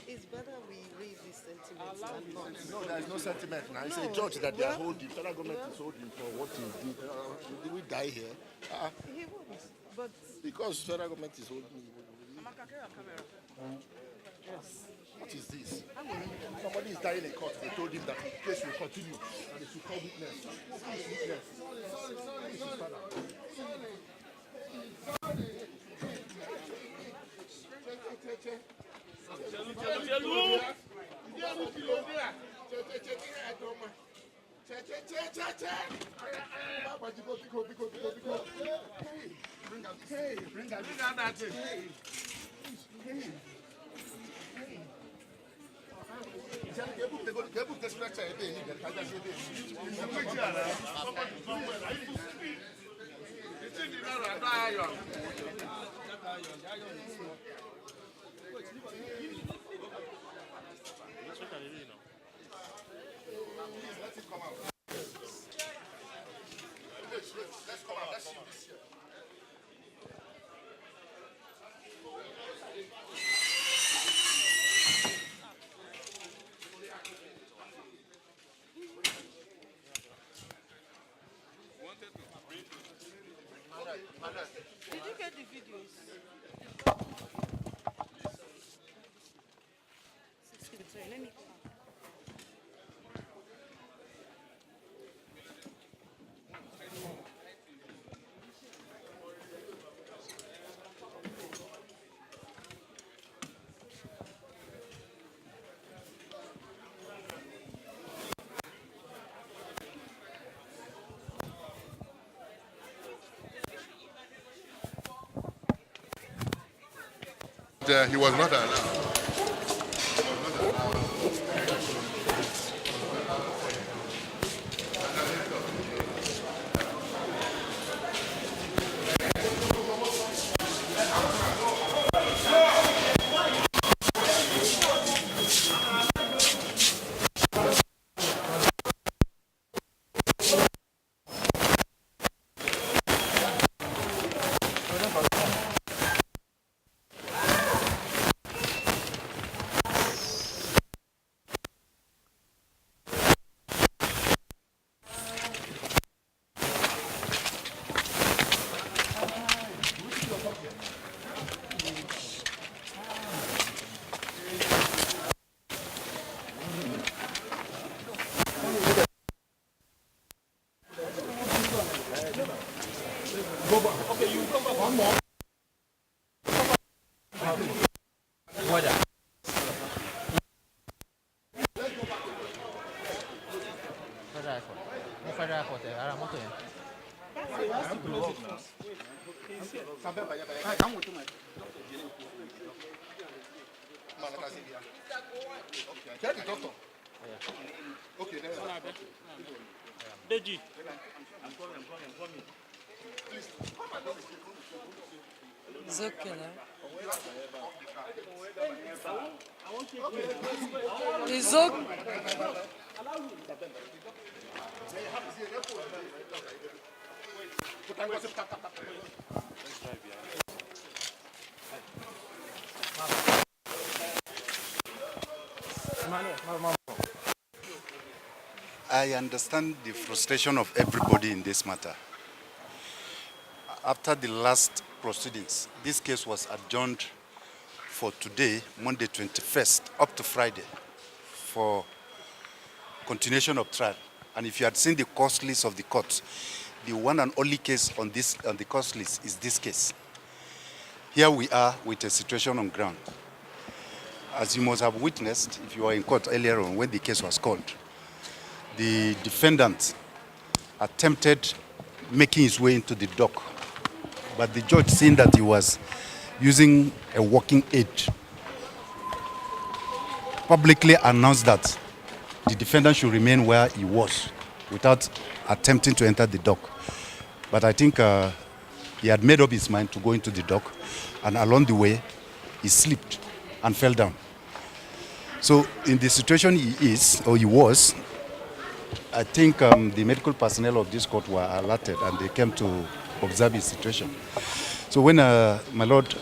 It's better we raise this sentiment than not. No, there is no sentiment now. It's a judge that they are holding. Federal government is holding for what he did. Did we die here? He won't. But Because federal government is holding. What is this? Somebody is dying in court. They told him that the case will continue and they should call witness. Who is witness? Who is his father? Bring out that thing. Let it come out. Let's come out. Let's see this here. did you get the videos? Sorry, let me come. He was not allowed. Deji. It's okay now. It's okay. I understand the frustration of everybody in this matter. After the last proceedings, this case was adjourned for today, Monday 21st, up to Friday, for continuation of trial. And if you had seen the cost list of the court, the one and only case on the cost list is this case. Here we are with a situation on ground. As you must have witnessed, if you were in court earlier on when the case was called, the defendant attempted making his way into the dock, but the judge, seeing that he was using a walking aid, publicly announced that the defendant should remain where he was without attempting to enter the dock. But I think he had made up his mind to go into the dock, and along the way, he slipped and fell down. So in the situation he is, or he was, I think the medical personnel of this court were alerted and they came to observe his situation. So when, my lord,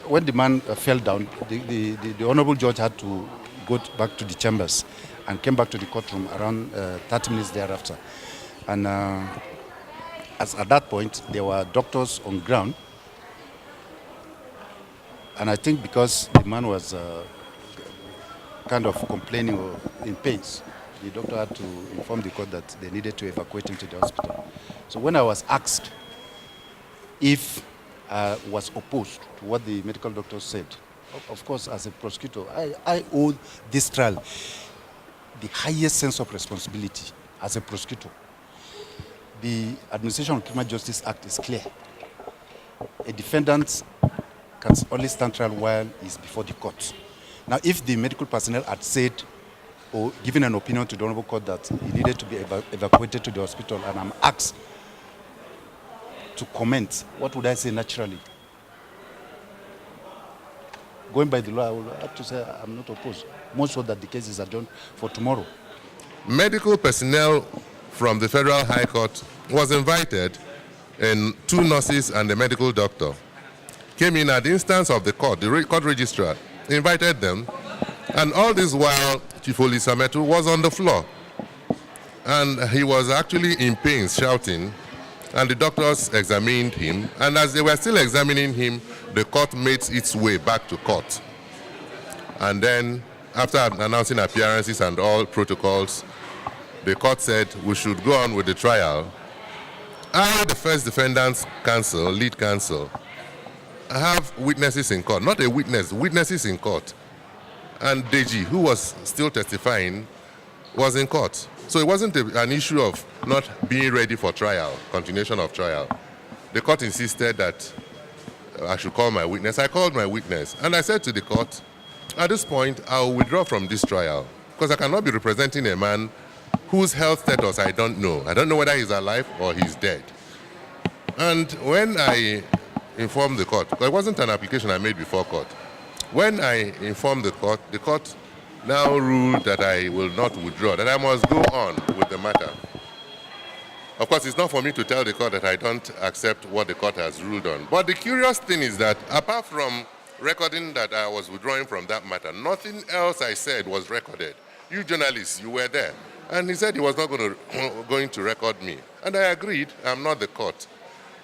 when the man fell down, the honorable judge had to go back to the chambers and came back to the courtroom around 30 minutes thereafter. And as at that point, there were doctors on ground. And I think because the man was kind of complaining or in pains, the doctor had to inform the court that they needed to evacuate him to the hospital. So when I was asked if I was opposed to what the medical doctor said, of course, as a prosecutor, I owe this trial the highest sense of responsibility as a prosecutor. The Administration of Criminal Justice Act is clear. A defendant can only stand trial while he's before the court. Now, if the medical personnel had said or given an opinion to the Honorable Court that he needed to be evacuated to the hospital, and I'm asked to comment, what would I say naturally? Going by the law, I will have to say I'm not opposed. More so that the case is adjourned for tomorrow. Medical personnel from the Federal High Court was invited, and 2 nurses and a medical doctor came in at the instance of the court registrar, invited them, and all this while Chief Olisah Metuh was on the floor. And he was actually in pain, shouting, and the doctors examined him, and as they were still examining him, the court made its way back to court. And then, after announcing appearances and all protocols, the court said we should go on with the trial. I, the first defendant's counsel, lead counsel, have witnesses in court, not a witness, witnesses in court. And Deji, who was still testifying, was in court. So it wasn't an issue of not being ready for trial, continuation of trial. The court insisted that I should call my witness. I called my witness, and I said to the court, at this point, I'll withdraw from this trial because I cannot be representing a man whose health status I don't know. I don't know whether he's alive or he's dead. And when I informed the court, because it wasn't an application I made before court, when I informed the court now ruled that I will not withdraw, that I must go on with the matter. Of course, it's not for me to tell the court that I don't accept what the court has ruled on. But the curious thing is that apart from recording that I was withdrawing from that matter, nothing else I said was recorded. You journalists, you were there. And he said he was not going to record me. And I agreed, I'm not the court.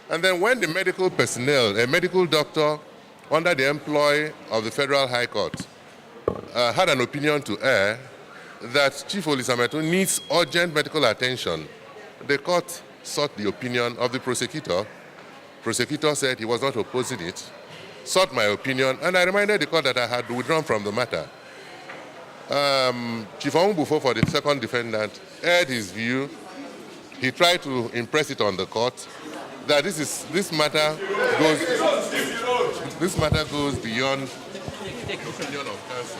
And then when the medical personnel, a medical doctor under the employ of the Federal High Court, had an opinion to air that Chief Olisah Metuh needs urgent medical attention, the court sought the opinion of the prosecutor. Prosecutor said he was not opposing it, sought my opinion, and I reminded the court that I had withdrawn from the matter. Chief Ombufo, for the second defendant, aired his view. He tried to impress it on the court that this matter goes beyond the opinion of counsel.